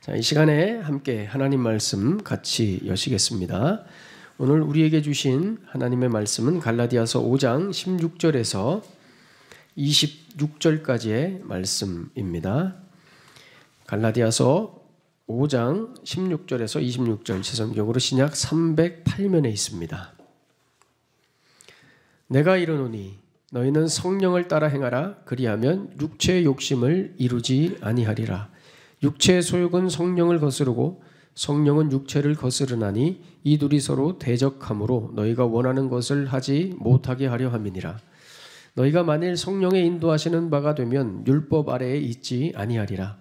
자, 이 시간에 함께 하나님 말씀 같이 여시겠습니다. 오늘 우리에게 주신 하나님의 말씀은 갈라디아서 5장 16절에서 26절까지의 말씀입니다. 갈라디아서 5장 16절에서 26절, 제 성경으로 신약 308면에 있습니다. 내가 이르노니 너희는 성령을 따라 행하라. 그리하면 육체의 욕심을 이루지 아니하리라. 육체의 소욕은 성령을 거스르고 성령은 육체를 거스르나니 이 둘이 서로 대적하므로 너희가 원하는 것을 하지 못하게 하려 함이니라. 너희가 만일 성령의 인도하시는 바가 되면 율법 아래에 있지 아니하리라.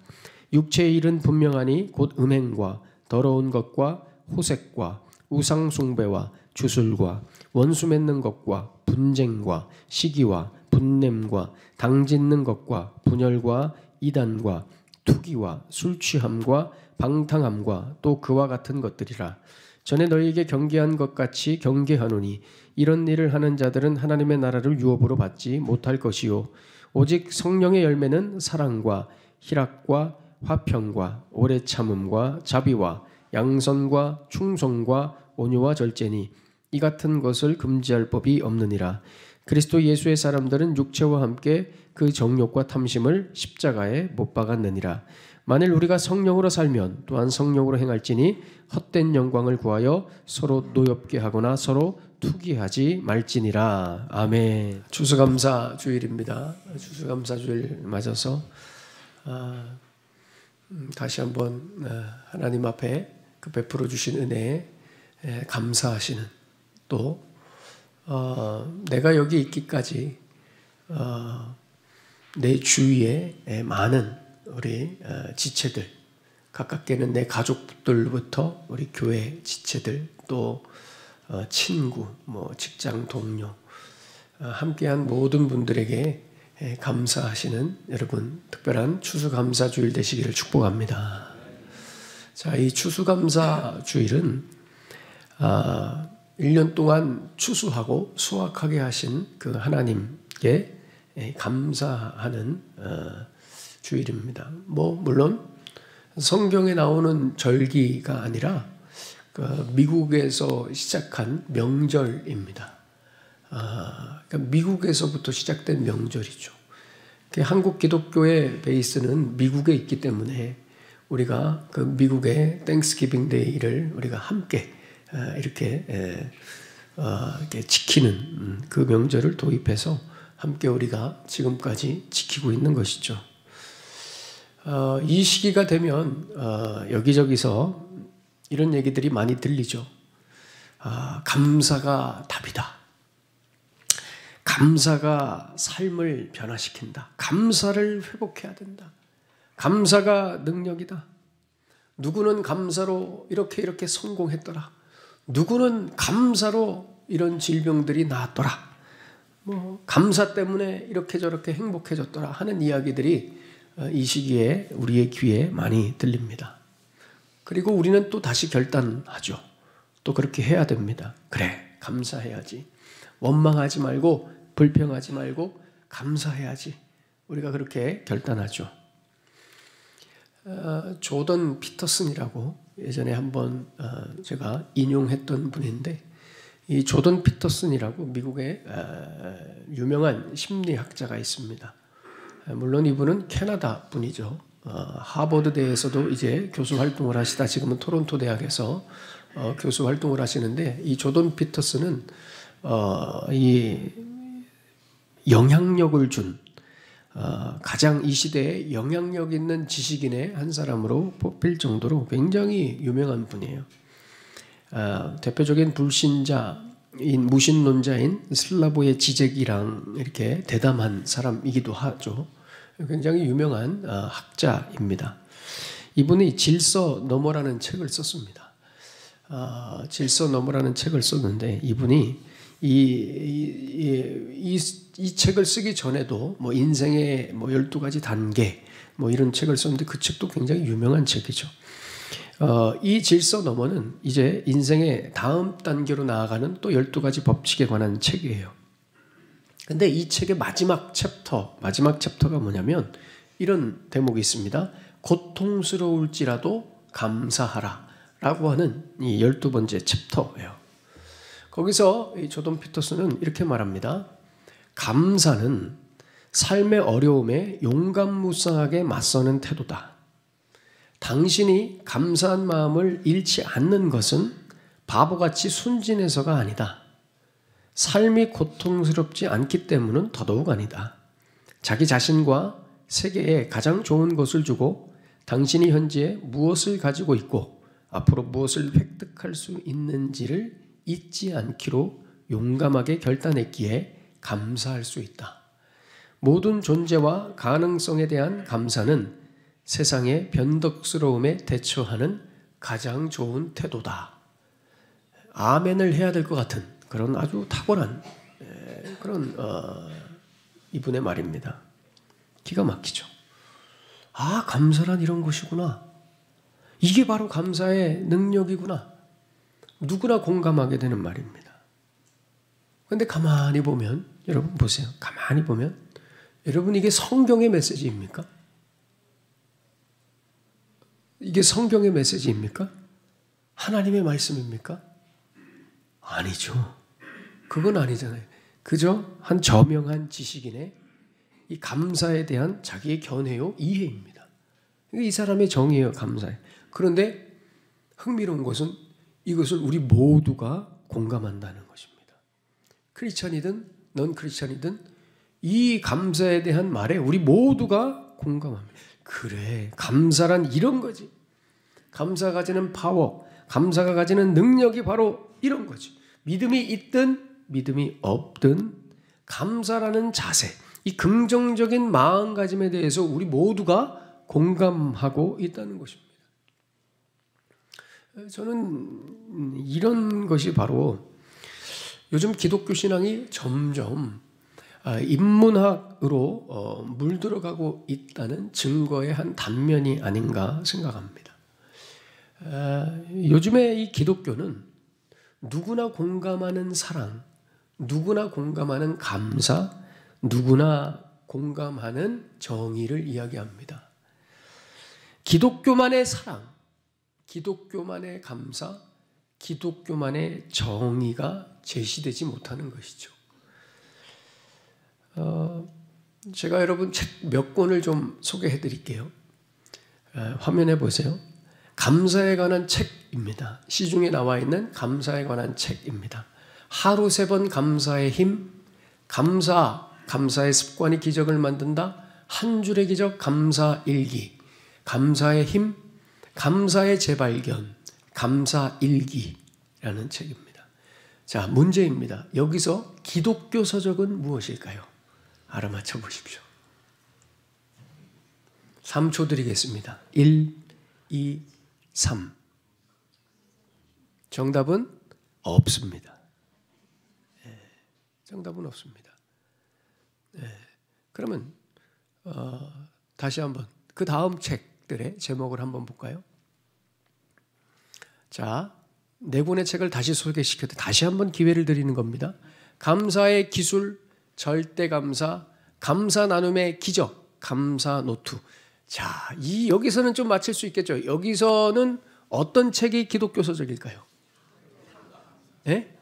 육체의 일은 분명하니 곧 음행과 더러운 것과 호색과 우상 숭배와 주술과 원수 맺는 것과 분쟁과 시기와 분냄과 당짓는 것과 분열과 이단과 투기와 술 취함과 방탕함과 또 그와 같은 것들이라. 전에 너희에게 경계한 것 같이 경계하노니 이런 일을 하는 자들은 하나님의 나라를 유업으로 받지 못할 것이요 오직 성령의 열매는 사랑과 희락과 화평과 오래 참음과 자비와 양선과 충성과 온유와 절제니 이 같은 것을 금지할 법이 없느니라. 그리스도 예수의 사람들은 육체와 함께 그 정욕과 탐심을 십자가에 못 박았느니라. 만일 우리가 성령으로 살면 또한 성령으로 행할지니 헛된 영광을 구하여 서로 노엽게 하거나 서로 투기하지 말지니라. 아멘. 추수감사 주일입니다. 추수감사 주일 맞아서 다시 한번 하나님 앞에 그 베풀어 주신 은혜에 감사하시는, 또 내가 여기 있기까지 내 주위에 많은 우리 지체들, 가깝게는 내 가족들부터 우리 교회 지체들, 또 친구, 직장 동료, 함께한 모든 분들에게 감사하시는 여러분, 특별한 추수감사 주일 되시기를 축복합니다. 자, 이 추수감사 주일은 1년 동안 추수하고 수확하게 하신 그 하나님께 감사하는 주일입니다. 물론 성경에 나오는 절기가 아니라 미국에서 시작한 명절입니다. 그러니까 미국에서부터 시작된 명절이죠. 한국 기독교의 베이스는 미국에 있기 때문에 우리가 그 미국의 땡스기빙 데이를 우리가 함께 이렇게 지키는 그 명절을 도입해서 함께 우리가 지금까지 지키고 있는 것이죠. 이 시기가 되면 여기저기서 이런 얘기들이 많이 들리죠. 감사가 답이다. 감사가 삶을 변화시킨다. 감사를 회복해야 된다. 감사가 능력이다. 누구는 감사로 이렇게 성공했더라. 누구는 감사로 이런 질병들이 나았더라. 감사 때문에 이렇게 저렇게 행복해졌더라 하는 이야기들이 이 시기에 우리의 귀에 많이 들립니다. 그리고 우리는 또 다시 결단하죠. 또 그렇게 해야 됩니다. 그래, 감사해야지. 원망하지 말고 불평하지 말고 감사해야지. 우리가 그렇게 결단하죠. 조던 피터슨이라고 예전에 한번 제가 인용했던 분인데, 이 조던 피터슨이라고 미국의 유명한 심리학자가 있습니다. 물론 이분은 캐나다 분이죠. 하버드대에서도 이제 교수 활동을 하시다 지금은 토론토 대학에서 교수 활동을 하시는데, 이 조던 피터슨은 이 영향력을 준 가장 이 시대에 영향력 있는 지식인의 한 사람으로 뽑힐 정도로 굉장히 유명한 분이에요. 대표적인 불신자인 무신론자인 슬라보의 지젝이랑 이렇게 대담한 사람이기도 하죠. 굉장히 유명한 학자입니다. 이분이 질서 너머라는 책을 썼습니다. 질서 너머라는 책을 썼는데, 이분이 이 책을 쓰기 전에도 인생의 12가지 단계 이런 책을 썼는데, 그 책도 굉장히 유명한 책이죠. 이 질서 너머는 이제 인생의 다음 단계로 나아가는 또 12가지 법칙에 관한 책이에요. 근데 이 책의 마지막 챕터가 뭐냐면 이런 대목이 있습니다. 고통스러울지라도 감사하라 라고 하는 이 12번째 챕터예요. 거기서 이 조던 피터슨은 이렇게 말합니다. 감사는 삶의 어려움에 용감무쌍하게 맞서는 태도다. 당신이 감사한 마음을 잃지 않는 것은 바보같이 순진해서가 아니다. 삶이 고통스럽지 않기 때문은 더더욱 아니다. 자기 자신과 세계에 가장 좋은 것을 주고 당신이 현재 무엇을 가지고 있고 앞으로 무엇을 획득할 수 있는지를 잊지 않기로 용감하게 결단했기에 감사할 수 있다. 모든 존재와 가능성에 대한 감사는 세상의 변덕스러움에 대처하는 가장 좋은 태도다. 아멘을 해야 될 것 같은 그런 아주 탁월한 그런 이분의 말입니다. 기가 막히죠. 아, 감사란 이런 것이구나. 이게 바로 감사의 능력이구나. 누구나 공감하게 되는 말입니다. 그런데 가만히 보면, 여러분 보세요. 가만히 보면, 여러분 이게 성경의 메시지입니까? 이게 성경의 메시지입니까? 하나님의 말씀입니까? 아니죠. 그건 아니잖아요. 그저 한 저명한 지식인의 이 감사에 대한 자기의 견해요, 이해입니다. 이 사람의 정의예요, 감사에. 그런데 흥미로운 것은 이것을 우리 모두가 공감한다는 것입니다. 크리스찬이든 넌 크리스찬이든 이 감사에 대한 말에 우리 모두가 공감합니다. 그래, 감사란 이런 거지. 감사가 가지는 파워, 감사가 가지는 능력이 바로 이런 거지. 믿음이 있든 믿음이 없든 감사라는 자세, 이 긍정적인 마음가짐에 대해서 우리 모두가 공감하고 있다는 것입니다. 저는 이런 것이 바로 요즘 기독교 신앙이 점점 인문학으로 물들어가고 있다는 증거의 한 단면이 아닌가 생각합니다. 요즘의 이 기독교는 누구나 공감하는 사랑, 누구나 공감하는 감사, 누구나 공감하는 정의를 이야기합니다. 기독교만의 사랑, 기독교만의 감사, 기독교만의 정의가 제시되지 못하는 것이죠. 제가 여러분 책 몇 권을 좀 소개해 드릴게요. 화면에 보세요. 감사에 관한 책입니다. 시중에 나와 있는 감사에 관한 책입니다. 하루 3번 감사의 힘, 감사의 습관이 기적을 만든다, 한 줄의 기적 감사일기, 감사의 힘, 감사의 재발견, 감사일기라는 책입니다. 자, 문제입니다. 여기서 기독교 서적은 무엇일까요? 알아맞혀 보십시오. 3초 드리겠습니다. 1, 2, 3. 정답은 없습니다. 정답은 없습니다. 그러면 다시 한번 그 다음 책들의 제목을 한번 볼까요? 자, 4권의 책을 다시 소개시켜도 다시 한번 기회를 드리는 겁니다. 감사의 기술, 절대감사, 감사 나눔의 기적, 감사 노트. 자, 여기서는 좀 맞힐 수 있겠죠. 여기서는 어떤 책이 기독교 서적일까요? 네?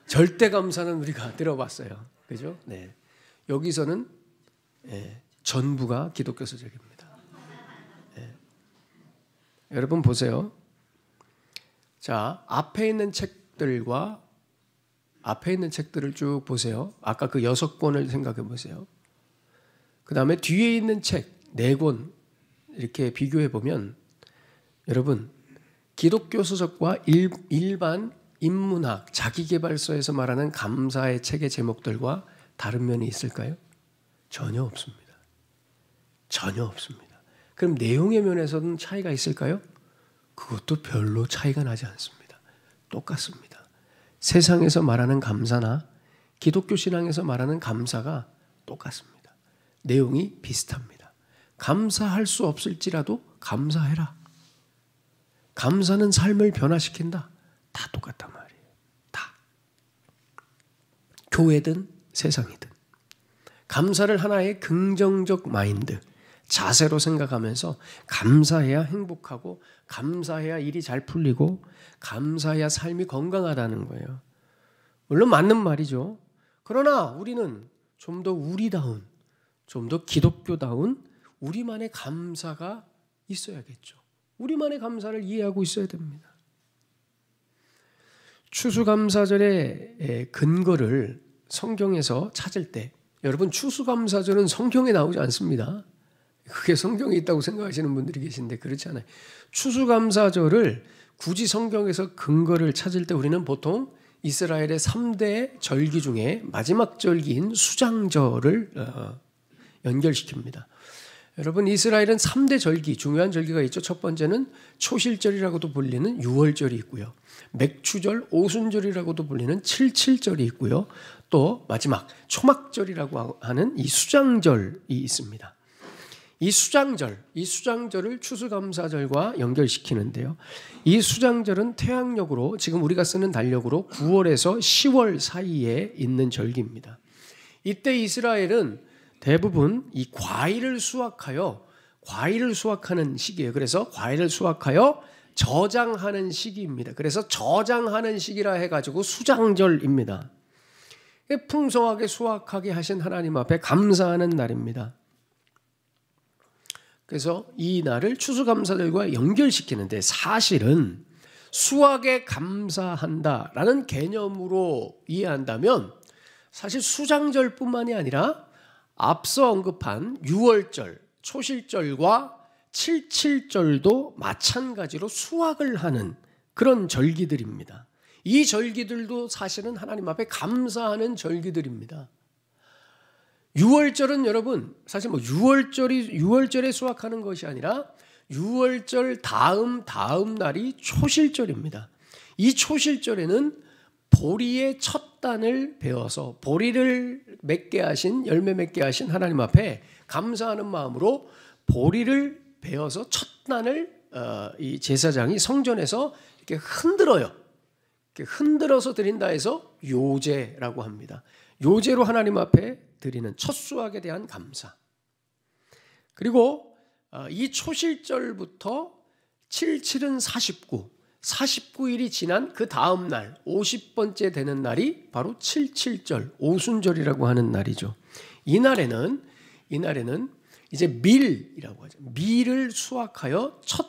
절대감사는 우리가 들어봤어요. 그죠? 네. 여기서는 전부가 기독교 서적입니다. 여러분 보세요. 자, 앞에 있는 책들을 쭉 보세요. 아까 그 6권을 생각해 보세요. 그 다음에 뒤에 있는 책 4권 이렇게 비교해 보면 여러분 기독교 서적과 일반 인문학, 자기계발서에서 말하는 감사의 책의 제목들과 다른 면이 있을까요? 전혀 없습니다. 전혀 없습니다. 그럼 내용의 면에서는 차이가 있을까요? 그것도 별로 차이가 나지 않습니다. 똑같습니다. 세상에서 말하는 감사나 기독교 신앙에서 말하는 감사가 똑같습니다. 내용이 비슷합니다. 감사할 수 없을지라도 감사해라. 감사는 삶을 변화시킨다. 다 똑같단 말이에요. 다. 교회든 세상이든. 감사를 하나의 긍정적 마인드, 자세로 생각하면서 감사해야 행복하고 감사해야 일이 잘 풀리고 감사해야 삶이 건강하다는 거예요. 물론 맞는 말이죠. 그러나 우리는 좀 더 우리다운, 좀 더 기독교다운 우리만의 감사가 있어야겠죠. 우리만의 감사를 이해하고 있어야 됩니다. 추수감사절의 근거를 성경에서 찾을 때, 여러분 추수감사절은 성경에 나오지 않습니다. 그게 성경에 있다고 생각하시는 분들이 계신데 그렇지 않아요. 추수감사절을 굳이 성경에서 근거를 찾을 때 우리는 보통 이스라엘의 3대 절기 중에 마지막 절기인 수장절을 연결시킵니다. 여러분 이스라엘은 3대 절기, 중요한 절기가 있죠. 첫 번째는 초실절이라고도 불리는 유월절이 있고요. 맥추절, 오순절이라고도 불리는 칠칠절이 있고요. 또 마지막 초막절이라고 하는 이 수장절이 있습니다. 이 수장절을 추수감사절과 연결시키는데요. 이 수장절은 태양력으로 지금 우리가 쓰는 달력으로 9월에서 10월 사이에 있는 절기입니다. 이때 이스라엘은 대부분 이 과일을 수확하는 시기예요. 그래서 과일을 수확하여 저장하는 시기입니다. 그래서 저장하는 시기라 해가지고 수장절입니다. 풍성하게 수확하게 하신 하나님 앞에 감사하는 날입니다. 그래서 이 날을 추수감사절과 연결시키는데 사실은 수확에 감사한다라는 개념으로 이해한다면 사실 수장절뿐만이 아니라 앞서 언급한 유월절, 초실절과 칠칠절도 마찬가지로 수확을 하는 그런 절기들입니다. 이 절기들도 사실은 하나님 앞에 감사하는 절기들입니다. 유월절은 여러분 사실 유월절에 수확하는 것이 아니라 유월절 다음 날이 초실절입니다. 이 초실절에는 보리의 첫 단을 베어서 보리를 맺게 하신 열매 맺게 하신 하나님 앞에 감사하는 마음으로 보리를 베어서 첫 단을 이 제사장이 성전에서 이렇게 흔들어요. 이렇게 흔들어서 드린다 해서 요제라고 합니다. 요제로 하나님 앞에 드리는 첫 수확에 대한 감사. 그리고 이 초실절부터 77은 49일이 지난 그 다음 날 50번째 되는 날이 바로 칠칠절, 오순절이라고 하는 날이죠. 이날에는 이제 밀이라고 하죠. 밀을 수확하여 첫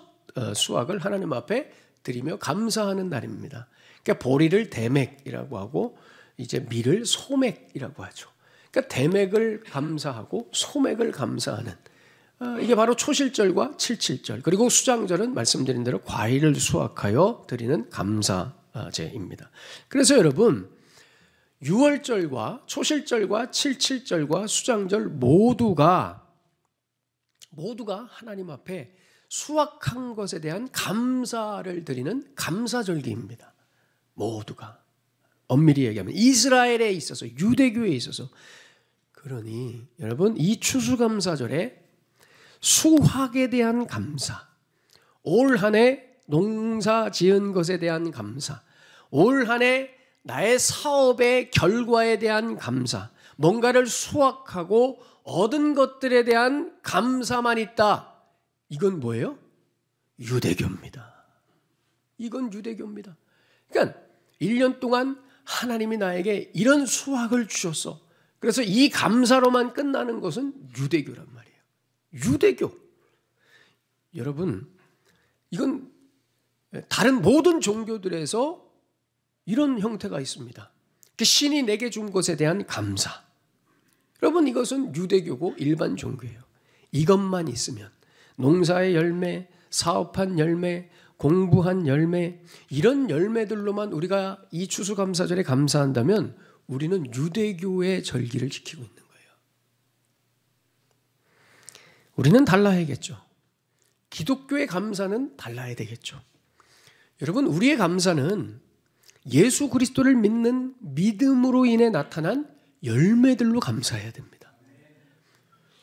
수확을 하나님 앞에 드리며 감사하는 날입니다. 그러니까 보리를 대맥이라고 하고 이제 밀을 소맥이라고 하죠. 그러니까 대맥을 감사하고 소맥을 감사하는 이게 바로 초실절과 칠칠절 그리고 수장절은 말씀드린 대로 과일을 수확하여 드리는 감사제입니다. 그래서 여러분 유월절과 초실절과 칠칠절과 수장절 모두가 하나님 앞에 수확한 것에 대한 감사를 드리는 감사절기입니다. 모두가 엄밀히 얘기하면 이스라엘에 있어서 유대교에 있어서 그러니 여러분 이 추수감사절에 수확에 대한 감사, 올 한 해 농사 지은 것에 대한 감사, 올 한 해 나의 사업의 결과에 대한 감사, 뭔가를 수확하고 얻은 것들에 대한 감사만 있다. 이건 뭐예요? 유대교입니다. 이건 유대교입니다. 그러니까 1년 동안 하나님이 나에게 이런 수확을 주셨어. 그래서 이 감사로만 끝나는 것은 유대교란 말이에요. 유대교. 여러분, 이건 다른 모든 종교들에서 이런 형태가 있습니다. 신이 내게 준 것에 대한 감사. 여러분, 이것은 유대교고 일반 종교예요. 이것만 있으면 농사의 열매, 사업한 열매, 공부한 열매, 이런 열매들로만 우리가 이 추수감사절에 감사한다면 우리는 유대교의 절기를 지키고 있는 거예요. 우리는 달라야겠죠. 기독교의 감사는 달라야 되겠죠. 여러분, 우리의 감사는 예수 그리스도를 믿는 믿음으로 인해 나타난 열매들로 감사해야 됩니다.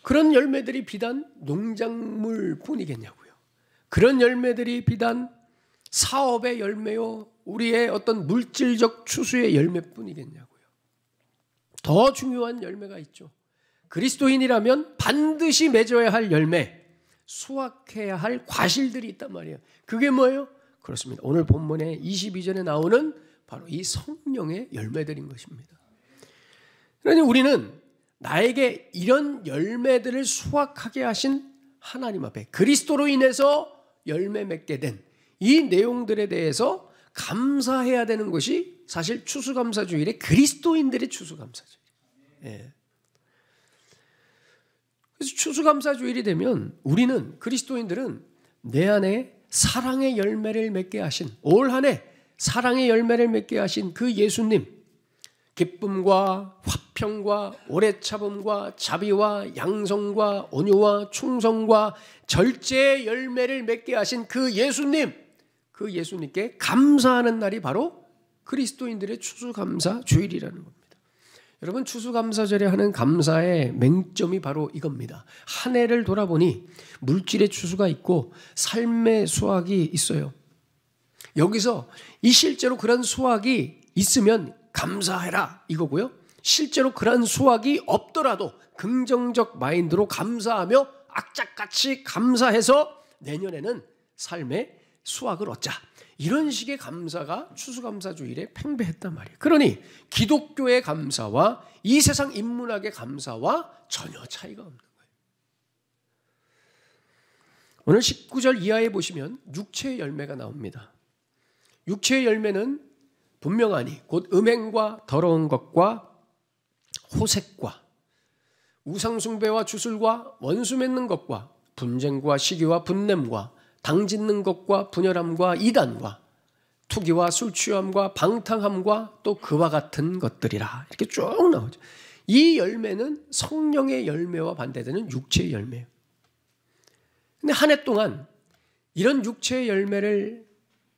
그런 열매들이 비단 농작물 뿐이겠냐고요. 그런 열매들이 비단 사업의 열매요, 우리의 어떤 물질적 추수의 열매뿐이겠냐고요. 더 중요한 열매가 있죠. 그리스도인이라면 반드시 맺어야 할 열매, 수확해야 할 과실들이 있단 말이에요. 그게 뭐예요? 그렇습니다. 오늘 본문의 22절에 나오는 바로 이 성령의 열매들인 것입니다. 그러니 우리는 나에게 이런 열매들을 수확하게 하신 하나님 앞에 그리스도로 인해서 열매 맺게 된 이 내용들에 대해서 감사해야 되는 것이 사실 추수감사주일의 그리스도인들의 추수감사주일. 예. 그래서 추수감사주일이 되면 우리는 그리스도인들은 내 안에 사랑의 열매를 맺게 하신, 올 한 해 사랑의 열매를 맺게 하신 그 예수님, 기쁨과 화평과 오래 참음과 자비와 양성과 온유와 충성과 절제의 열매를 맺게 하신 그 예수님, 그 예수님께 감사하는 날이 바로 그리스도인들의 추수감사 주일이라는 겁니다. 여러분, 추수감사절에 하는 감사의 맹점이 바로 이겁니다. 한 해를 돌아보니 물질의 추수가 있고 삶의 수확이 있어요. 여기서 이 실제로 그런 수확이 있으면 감사해라 이거고요. 실제로 그런 수확이 없더라도 긍정적 마인드로 감사하며 악착같이 감사해서 내년에는 삶의 수확을 얻자. 이런 식의 감사가 추수감사주일에 팽배했단 말이에요. 그러니 기독교의 감사와 이 세상 인문학의 감사와 전혀 차이가 없는 거예요. 오늘 19절 이하에 보시면 육체의 열매가 나옵니다. 육체의 열매는 분명하니 곧 음행과 더러운 것과 호색과 우상숭배와 주술과 원수 맺는 것과 분쟁과 시기와 분냄과 당짓는 것과 분열함과 이단과 투기와 술취함과 방탕함과 또 그와 같은 것들이라. 이렇게 쭉 나오죠. 이 열매는 성령의 열매와 반대되는 육체의 열매예요. 근데 한 해 동안 이런 육체의 열매를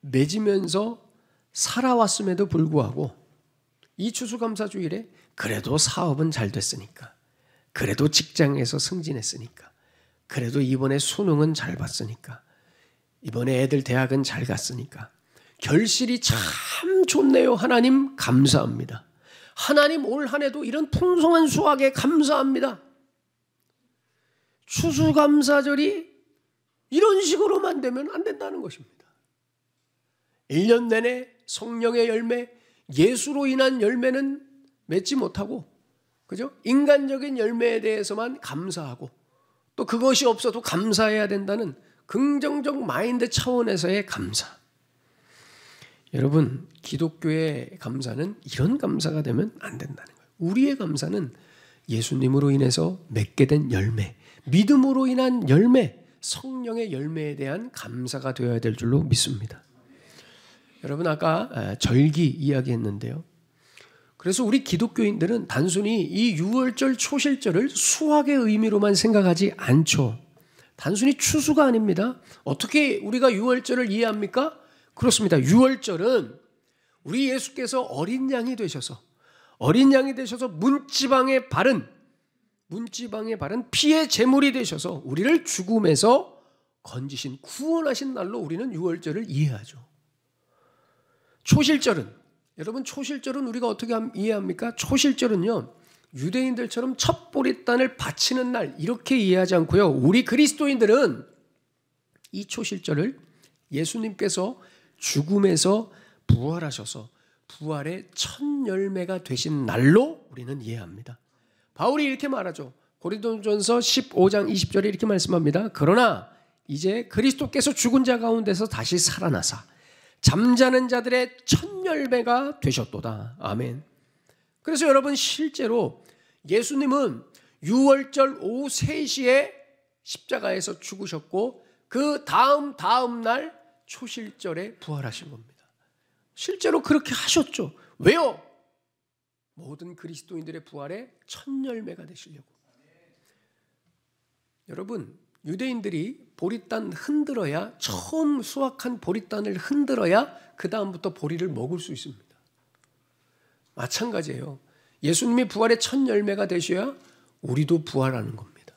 맺으면서 살아왔음에도 불구하고 이 추수감사주일에 그래도 사업은 잘 됐으니까, 그래도 직장에서 승진했으니까, 그래도 이번에 수능은 잘 봤으니까, 이번에 애들 대학은 잘 갔으니까 결실이 참 좋네요. 하나님 감사합니다. 하나님 올 한 해도 이런 풍성한 수확에 감사합니다. 추수감사절이 이런 식으로만 되면 안 된다는 것입니다. 1년 내내 성령의 열매, 예수로 인한 열매는 맺지 못하고, 그죠? 인간적인 열매에 대해서만 감사하고 또 그것이 없어도 감사해야 된다는 긍정적 마인드 차원에서의 감사. 여러분, 기독교의 감사는 이런 감사가 되면 안 된다는 거예요. 우리의 감사는 예수님으로 인해서 맺게 된 열매, 믿음으로 인한 열매, 성령의 열매에 대한 감사가 되어야 될 줄로 믿습니다. 여러분, 아까 절기 이야기했는데요. 그래서 우리 기독교인들은 단순히 이 유월절 초실절을 수확의 의미로만 생각하지 않죠. 단순히 추수가 아닙니다. 어떻게 우리가 유월절을 이해합니까? 그렇습니다. 유월절은 우리 예수께서 어린 양이 되셔서 문지방에 바른 피의 제물이 되셔서 우리를 죽음에서 건지신, 구원하신 날로 우리는 유월절을 이해하죠. 초실절은, 여러분, 초실절은 우리가 어떻게 이해합니까? 초실절은요, 유대인들처럼 첫 보리단을 바치는 날 이렇게 이해하지 않고요. 우리 그리스도인들은 이 초실절을 예수님께서 죽음에서 부활하셔서 부활의 첫 열매가 되신 날로 우리는 이해합니다. 바울이 이렇게 말하죠. 고린도전서 15장 20절에 이렇게 말씀합니다. 그러나 이제 그리스도께서 죽은 자 가운데서 다시 살아나사 잠자는 자들의 첫 열매가 되셨도다. 아멘. 그래서 여러분, 실제로 예수님은 유월절 오후 3시에 십자가에서 죽으셨고 그 다음 날 초실절에 부활하신 겁니다. 실제로 그렇게 하셨죠. 왜요? 모든 그리스도인들의 부활의 첫 열매가 되시려고. 여러분, 유대인들이 보리단 흔들어야, 처음 수확한 보리단을 흔들어야 그 다음부터 보리를 먹을 수 있습니다. 마찬가지예요. 예수님이 부활의 첫 열매가 되셔야 우리도 부활하는 겁니다.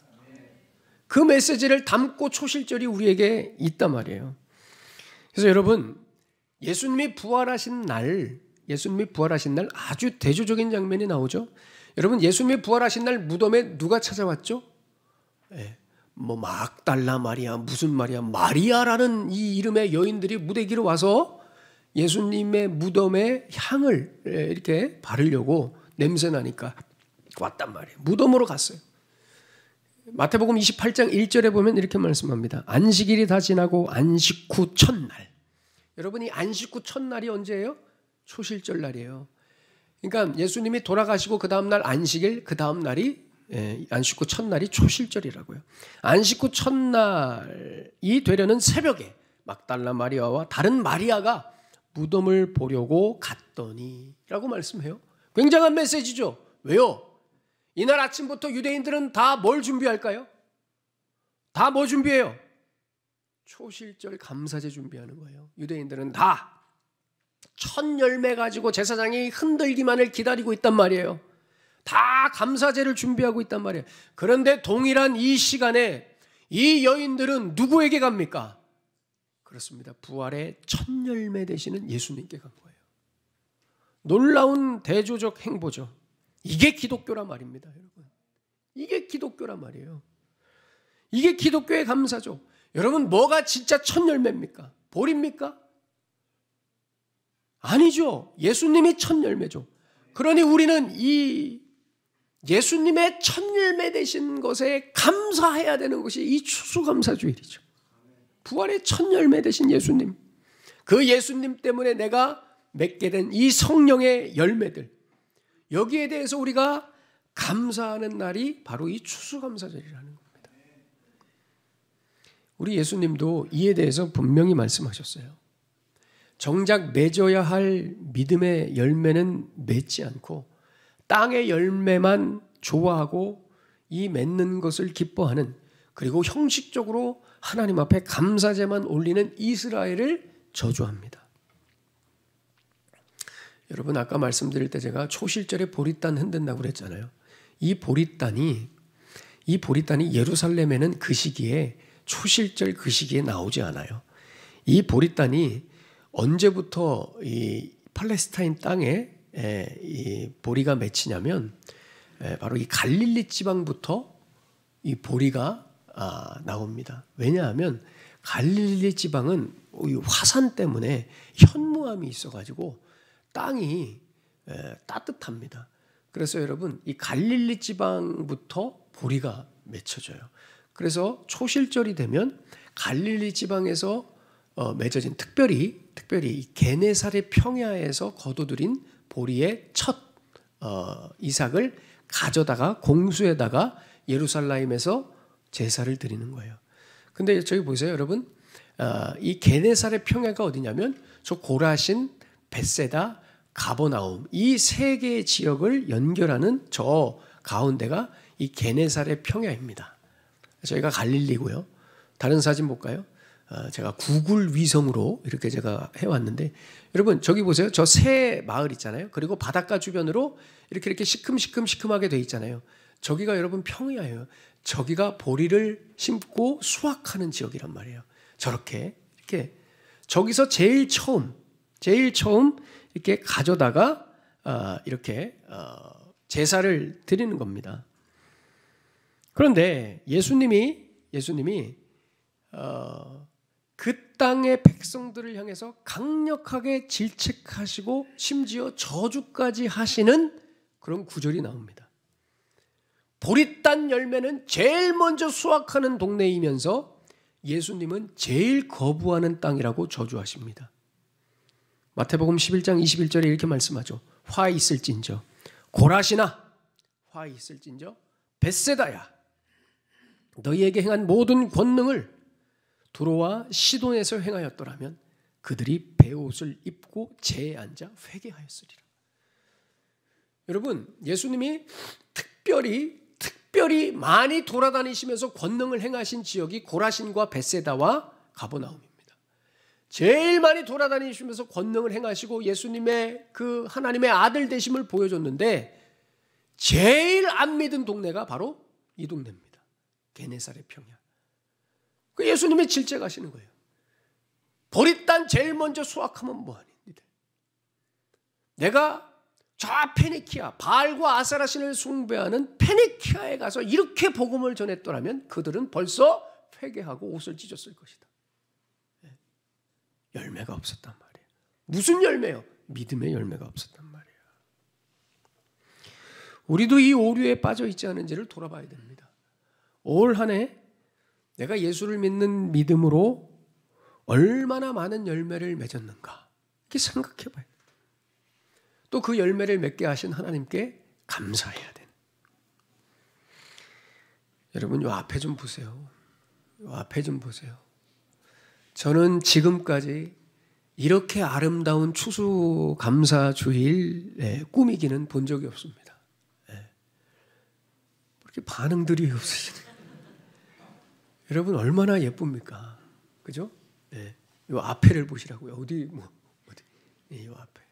그 메시지를 담고 초실절이 우리에게 있단 말이에요. 그래서 여러분, 예수님이 부활하신 날 아주 대조적인 장면이 나오죠. 여러분, 예수님이 부활하신 날 무덤에 누가 찾아왔죠? 예, 뭐 막달라 마리아, 무슨 마리아, 마리아라는 이 이름의 여인들이 무대 위로 와서 예수님의 무덤에 향을 이렇게 바르려고 냄새 나니까 왔단 말이에요. 무덤으로 갔어요. 마태복음 28장 1절에 보면 이렇게 말씀합니다. 안식일이 다 지나고 안식 후 첫날. 여러분, 이 안식 후 첫날이 언제예요? 초실절 날이에요. 그러니까 예수님이 돌아가시고 그 다음 날 안식일, 그 다음 날이 안식 후 첫날이 초실절이라고요. 안식 후 첫날이 되려는 새벽에 막달라 마리아와 다른 마리아가 무덤을 보려고 갔더니 라고 말씀해요. 굉장한 메시지죠. 왜요? 이날 아침부터 유대인들은 다 뭘 준비할까요? 다 뭐 준비해요? 초실절 감사제 준비하는 거예요. 유대인들은 다 첫 열매 가지고 제사장이 흔들기만을 기다리고 있단 말이에요. 다 감사제를 준비하고 있단 말이에요. 그런데 동일한 이 시간에 이 여인들은 누구에게 갑니까? 그렇습니다. 부활의 첫 열매 되시는 예수님께 간 거예요. 놀라운 대조적 행보죠. 이게 기독교란 말입니다, 여러분. 이게 기독교란 말이에요. 이게 기독교의 감사죠. 여러분, 뭐가 진짜 첫 열매입니까? 볼입니까? 아니죠. 예수님이 첫 열매죠. 그러니 우리는 이 예수님의 첫 열매 되신 것에 감사해야 되는 것이 이 추수감사주일이죠. 부활의 첫 열매 되신 예수님, 그 예수님 때문에 내가 맺게 된 이 성령의 열매들, 여기에 대해서 우리가 감사하는 날이 바로 이 추수감사절이라는 겁니다. 우리 예수님도 이에 대해서 분명히 말씀하셨어요. 정작 맺어야 할 믿음의 열매는 맺지 않고 땅의 열매만 좋아하고 이 맺는 것을 기뻐하는, 그리고 형식적으로 하나님 앞에 감사제만 올리는 이스라엘을 저주합니다. 여러분, 아까 말씀드릴 때 제가 초실절에 보리단 흔든다고 그랬잖아요. 이 보리단이 예루살렘에는 그 시기에, 초실절 그 시기에 나오지 않아요. 이 보리단이 언제부터 이 팔레스타인 땅에 이 보리가 맺히냐면 바로 이 갈릴리 지방부터 이 보리가 나옵니다. 왜냐하면 갈릴리 지방은 화산 때문에 현무암이 있어가지고 땅이 따뜻합니다. 그래서 여러분, 이 갈릴리 지방부터 보리가 맺혀져요. 그래서 초실절이 되면 갈릴리 지방에서 맺어진 특별히 이 게네사렛 평야에서 거두들인 보리의 첫 이삭을 가져다가 공수에다가 예루살렘에서 제사를 드리는 거예요. 근데 저기 보세요, 여러분. 이 게네사렛 평야가 어디냐면 저 고라신, 벳세다, 가버나움, 이 세 개의 지역을 연결하는 저 가운데가 이 게네사렛 평야입니다. 저희가 갈릴리고요. 다른 사진 볼까요? 제가 구글 위성으로 이렇게 제가 해왔는데, 여러분 저기 보세요. 저 새 마을 있잖아요. 그리고 바닷가 주변으로 이렇게 시큼하게 돼 있잖아요. 저기가 여러분 평야예요. 저기가 보리를 심고 수확하는 지역이란 말이에요. 저렇게 이렇게 저기서 제일 처음 이렇게 가져다가 이렇게 제사를 드리는 겁니다. 그런데 예수님이 그 땅의 백성들을 향해서 강력하게 질책하시고 심지어 저주까지 하시는 그런 구절이 나옵니다. 보리단 열매는 제일 먼저 수확하는 동네이면서 예수님은 제일 거부하는 땅이라고 저주하십니다. 마태복음 11장 21절에 이렇게 말씀하죠. 화 있을진저 고라시나, 화 있을진저 벳세다야, 너희에게 행한 모든 권능을 두로와 시돈에서 행하였더라면 그들이 베옷을 입고 재에 앉아 회개하였으리라. 여러분, 예수님이 특별히 많이 돌아다니시면서 권능을 행하신 지역이 고라신과 벳세다와 가버나움입니다. 제일 많이 돌아다니시면서 권능을 행하시고 예수님의 그 하나님의 아들 되심을 보여줬는데 제일 안 믿은 동네가 바로 이 동네입니다. 게네사렛 평야. 그 예수님이 질책하시는 거예요. 보리단 제일 먼저 수확하면 뭐하니? 내가 저 페니키아, 바알과 아세라 신을 숭배하는 페니키아에 가서 이렇게 복음을 전했더라면 그들은 벌써 회개하고 옷을 찢었을 것이다. 열매가 없었단 말이에요. 무슨 열매요? 믿음의 열매가 없었단 말이에요. 우리도 이 오류에 빠져 있지 않은지를 돌아봐야 됩니다. 올 한 해 내가 예수를 믿는 믿음으로 얼마나 많은 열매를 맺었는가 이렇게 생각해 봐요. 또 그 열매를 맺게 하신 하나님께 감사해야 돼요. 여러분 요 앞에 좀 보세요. 요 앞에 좀 보세요. 저는 지금까지 이렇게 아름다운 추수감사 주일 꾸미기는 본 적이 없습니다. 이렇게 반응들이 없으시네요. 여러분 얼마나 예쁩니까? 그죠? 요 앞에를 보시라고요. 어디? 요 앞에.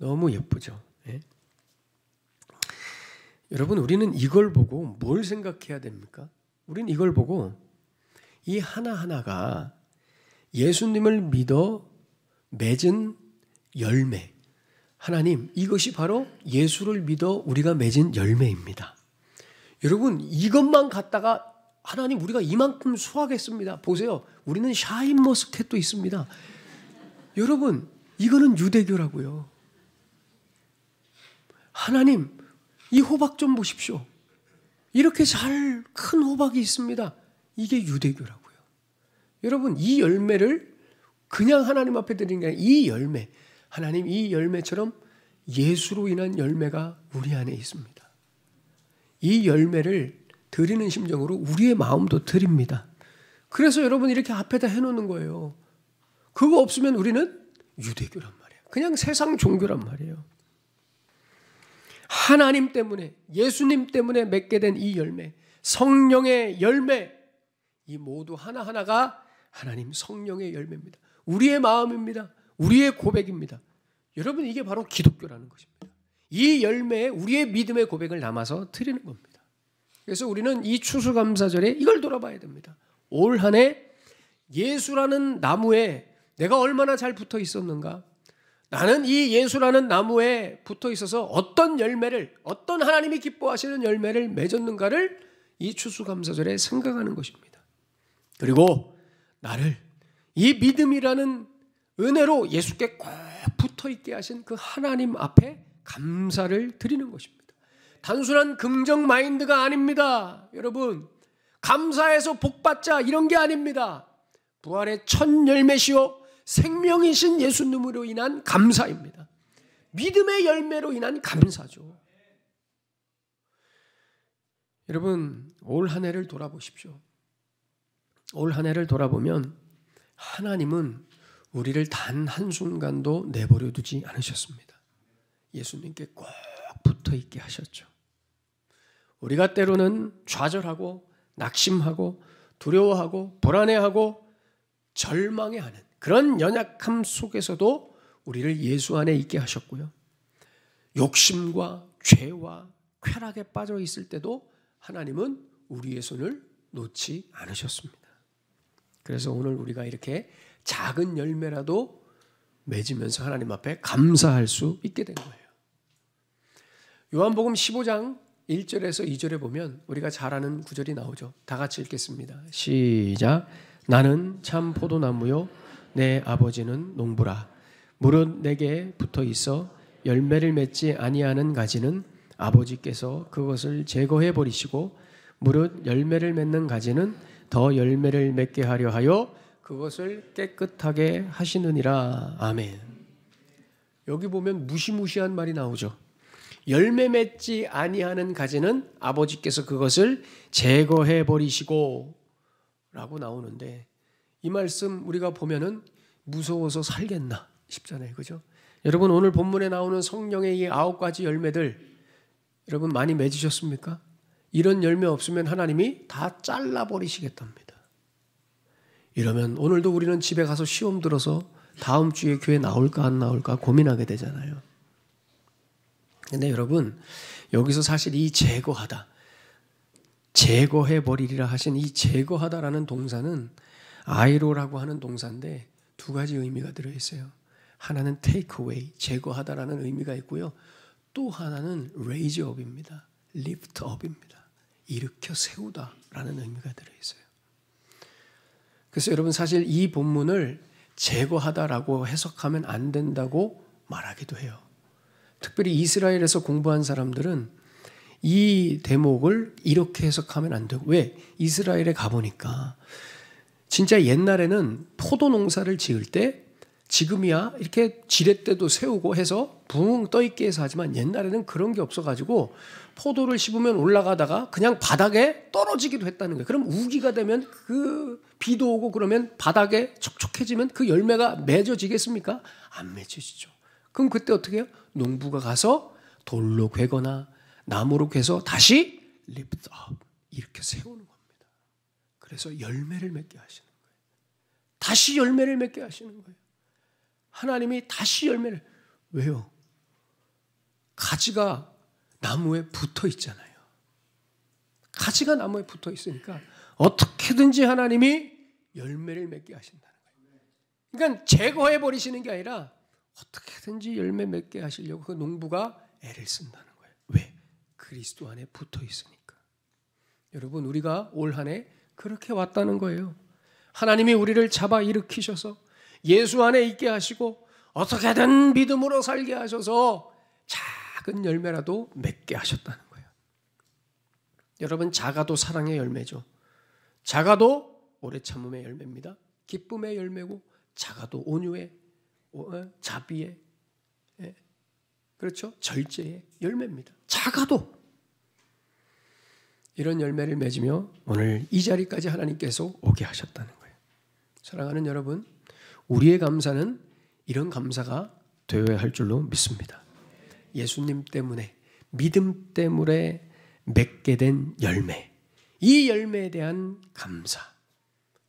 너무 예쁘죠? 여러분 우리는 이걸 보고 뭘 생각해야 됩니까? 우리는 이걸 보고 이 하나하나가 예수님을 믿어 맺은 열매. 하나님, 이것이 바로 예수를 믿어 우리가 맺은 열매입니다. 여러분, 이것만 갖다가 하나님 우리가 이만큼 수확했습니다. 보세요. 우리는 샤인머스켓도 있습니다. 여러분, 이거는 유대교라고요. 하나님, 이 호박 좀 보십시오. 이렇게 잘 큰 호박이 있습니다. 이게 유대교라고요. 여러분, 이 열매를 그냥 하나님 앞에 드리는 게 아니라 이 열매, 하나님 이 열매처럼 예수로 인한 열매가 우리 안에 있습니다. 이 열매를 드리는 심정으로 우리의 마음도 드립니다. 그래서 여러분 이렇게 앞에다 해놓는 거예요. 그거 없으면 우리는 유대교란 말이에요. 그냥 세상 종교란 말이에요. 하나님 때문에, 예수님 때문에 맺게 된 이 열매, 성령의 열매, 이 모두 하나하나가 하나님 성령의 열매입니다. 우리의 마음입니다. 우리의 고백입니다. 여러분 이게 바로 기독교라는 것입니다. 이 열매에 우리의 믿음의 고백을 담아서 드리는 겁니다. 그래서 우리는 이 추수감사절에 이걸 돌아봐야 됩니다. 올 한 해 예수라는 나무에 내가 얼마나 잘 붙어 있었는가? 나는 이 예수라는 나무에 붙어 있어서 어떤 열매를, 어떤 하나님이 기뻐하시는 열매를 맺었는가를 이 추수감사절에 생각하는 것입니다. 그리고 나를 이 믿음이라는 은혜로 예수께 꼭 붙어 있게 하신 그 하나님 앞에 감사를 드리는 것입니다. 단순한 긍정 마인드가 아닙니다. 여러분, 감사해서 복받자 이런 게 아닙니다. 부활의 첫 열매시오 생명이신 예수님으로 인한 감사입니다. 믿음의 열매로 인한 감사죠. 여러분, 올 한 해를 돌아보십시오. 올 한 해를 돌아보면 하나님은 우리를 단 한순간도 내버려 두지 않으셨습니다. 예수님께 꼭 붙어 있게 하셨죠. 우리가 때로는 좌절하고 낙심하고 두려워하고 불안해하고 절망해하는 그런 연약함 속에서도 우리를 예수 안에 있게 하셨고요. 욕심과 죄와 쾌락에 빠져 있을 때도 하나님은 우리의 손을 놓지 않으셨습니다. 그래서 오늘 우리가 이렇게 작은 열매라도 맺으면서 하나님 앞에 감사할 수 있게 된 거예요. 요한복음 15장 1절에서 2절에 보면 우리가 잘 아는 구절이 나오죠. 다 같이 읽겠습니다. 시작. 나는 참 포도나무요 내 아버지는 농부라. 무릇 내게 붙어 있어 열매를 맺지 아니하는 가지는 아버지께서 그것을 제거해 버리시고 무릇 열매를 맺는 가지는 더 열매를 맺게 하려 하여 그것을 깨끗하게 하시느니라. 아멘. 여기 보면 무시무시한 말이 나오죠. 열매 맺지 아니하는 가지는 아버지께서 그것을 제거해 버리시고 라고 나오는데 이 말씀 우리가 보면은 무서워서 살겠나 싶잖아요. 그죠? 여러분 오늘 본문에 나오는 성령의 이 9가지 열매들 여러분 많이 맺으셨습니까? 이런 열매 없으면 하나님이 다 잘라버리시겠답니다. 이러면 오늘도 우리는 집에 가서 시험 들어서 다음 주에 교회 나올까 안 나올까 고민하게 되잖아요. 근데 여러분 여기서 사실 이 제거하다, 제거해버리리라 하신 이 제거하다라는 동사는 아이로라고 하는 동사인데 2가지 의미가 들어있어요. 하나는 take away, 제거하다라는 의미가 있고요. 또 하나는 raise up입니다. lift up입니다. 일으켜 세우다라는 의미가 들어있어요. 그래서 여러분 사실 이 본문을 제거하다라고 해석하면 안 된다고 말하기도 해요. 특별히 이스라엘에서 공부한 사람들은 이 대목을 이렇게 해석하면 안 되고, 왜? 이스라엘에 가보니까 진짜 옛날에는 포도 농사를 지을 때 지금이야 이렇게 지렛대도 세우고 해서 붕 떠있게 해서 하지만 옛날에는 그런 게 없어가지고 포도를 씹으면 올라가다가 그냥 바닥에 떨어지기도 했다는 거예요. 그럼 우기가 되면 그 비도 오고 그러면 바닥에 촉촉해지면 그 열매가 맺어지겠습니까? 안 맺어지죠. 그럼 그때 어떻게 해요? 농부가 가서 돌로 괴거나 나무로 괴서 다시 lift up, 이렇게 세우는 겁니다. 그래서 열매를 맺게 하시는 거예요. 다시 열매를 맺게 하시는 거예요. 하나님이 다시 열매를. 왜요? 가지가 나무에 붙어 있잖아요. 가지가 나무에 붙어 있으니까 어떻게든지 하나님이 열매를 맺게 하신다는 거예요. 그러니까 제거해 버리시는 게 아니라 어떻게든지 열매 맺게 하시려고 그 농부가 애를 쓴다는 거예요. 왜? 그리스도 안에 붙어 있으니까. 여러분, 우리가 올 한 해 그렇게 왔다는 거예요. 하나님이 우리를 잡아 일으키셔서 예수 안에 있게 하시고 어떻게든 믿음으로 살게 하셔서 작은 열매라도 맺게 하셨다는 거예요. 여러분, 작아도 사랑의 열매죠. 작아도 오래 참음의 열매입니다. 기쁨의 열매고, 작아도 온유의, 자비의, 그렇죠? 절제의 열매입니다. 작아도 이런 열매를 맺으며 오늘 이 자리까지 하나님께서 오게 하셨다는 거예요. 사랑하는 여러분, 우리의 감사는 이런 감사가 되어야 할 줄로 믿습니다. 예수님 때문에, 믿음 때문에 맺게 된 열매, 이 열매에 대한 감사,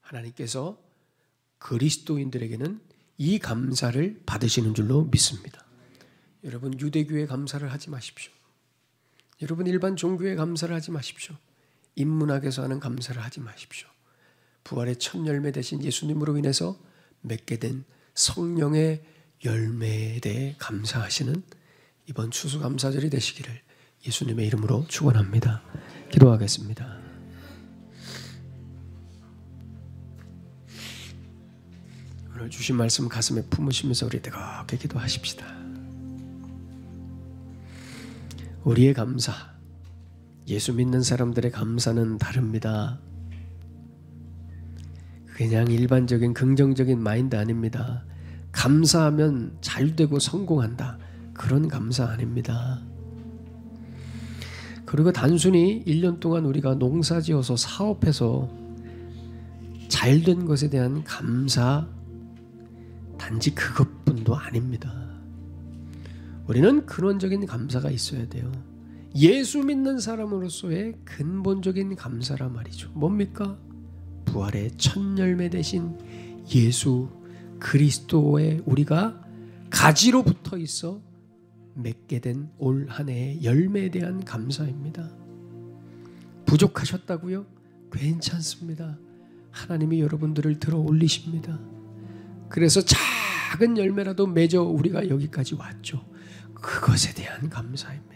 하나님께서 그리스도인들에게는 이 감사를 받으시는 줄로 믿습니다. 여러분, 유대교회 감사를 하지 마십시오. 여러분, 일반 종교의 감사를 하지 마십시오. 인문학에서 하는 감사를 하지 마십시오. 부활의 첫 열매 되신 예수님으로 인해서 맺게 된 성령의 열매에 대해 감사하시는 이번 추수감사절이 되시기를 예수님의 이름으로 축원합니다. 기도하겠습니다. 오늘 주신 말씀 가슴에 품으시면서 우리 뜨겁게 기도하십시다. 우리의 감사, 예수 믿는 사람들의 감사는 다릅니다. 그냥 일반적인 긍정적인 마인드 아닙니다. 감사하면 잘되고 성공한다, 그런 감사 아닙니다. 그리고 단순히 1년 동안 우리가 농사지어서 사업해서 잘된 것에 대한 감사, 단지 그것뿐도 아닙니다. 우리는 근원적인 감사가 있어야 돼요. 예수 믿는 사람으로서의 근본적인 감사란 말이죠. 뭡니까? 부활의 첫 열매 되신 예수 그리스도에 우리가 가지로 붙어 있어 맺게 된 올 한 해의 열매에 대한 감사입니다. 부족하셨다고요? 괜찮습니다. 하나님이 여러분들을 들어 올리십니다. 그래서 작은 열매라도 맺어 우리가 여기까지 왔죠. 그것에 대한 감사입니다.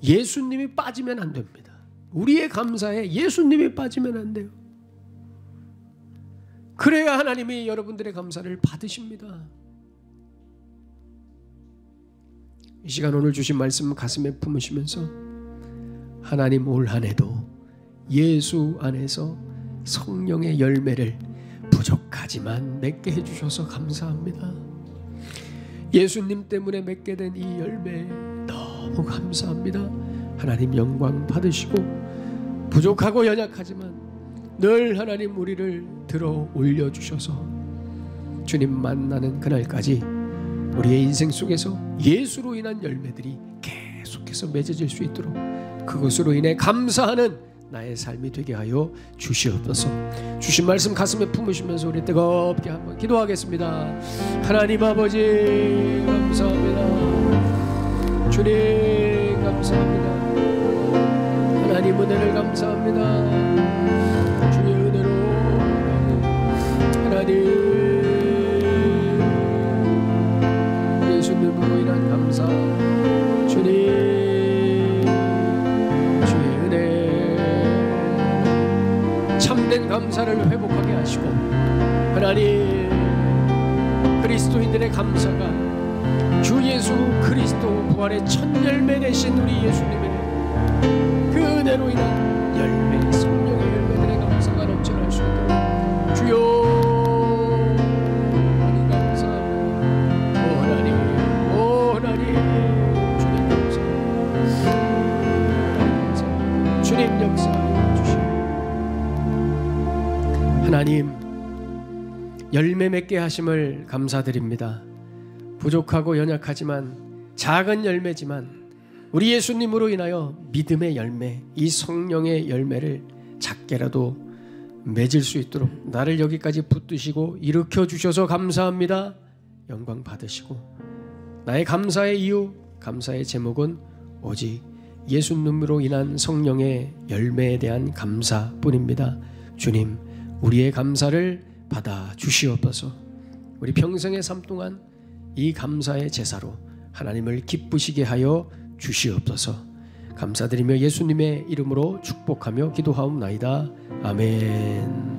예수님이 빠지면 안 됩니다. 우리의 감사에 예수님이 빠지면 안 돼요. 그래야 하나님이 여러분들의 감사를 받으십니다. 이 시간 오늘 주신 말씀 가슴에 품으시면서 하나님, 올 한 해도 예수 안에서 성령의 열매를 부족하지만 맺게 해주셔서 감사합니다. 예수님 때문에 맺게 된 이 열매 너무 감사합니다. 하나님 영광 받으시고, 부족하고 연약하지만 늘 하나님 우리를 들어 올려주셔서 주님 만나는 그날까지 우리의 인생 속에서 예수로 인한 열매들이 계속해서 맺어질 수 있도록 그것으로 인해 감사하는 나의 삶이 되게 하여 주시옵소서. 주신 말씀 가슴에 품으시면서 우리 뜨겁게 한번 기도하겠습니다. 하나님 아버지 감사합니다. 주님 감사합니다. 하나님 은혜를 감사합니다. 주의 은혜로 하나님 예수님으로 인한 감사, 하시고 하나님 그리스도인들의 감사가 주 예수 그리스도 부활의 첫 열매 되신 우리 예수님의 그 은혜로 인한 열매, 성령의 열매들의 감사가 넘쳐날 수 있도록 주여 하나님 감사합니다. 오 하나님 주님 감사합니다. 주님 역사해 주시옵소서. 하나님 열매 맺게 하심을 감사드립니다. 부족하고 연약하지만 작은 열매지만 우리 예수님으로 인하여 믿음의 열매, 이 성령의 열매를 작게라도 맺을 수 있도록 나를 여기까지 붙드시고 일으켜 주셔서 감사합니다. 영광 받으시고 나의 감사의 이유, 감사의 제목은 오직 예수님으로 인한 성령의 열매에 대한 감사뿐입니다. 주님, 우리의 감사를 받아 주시옵소서. 우리 평생의 삶 동안 이 감사의 제사로 하나님을 기쁘시게 하여 주시옵소서. 감사드리며 예수님의 이름으로 축복하며 기도하옵나이다. 아멘.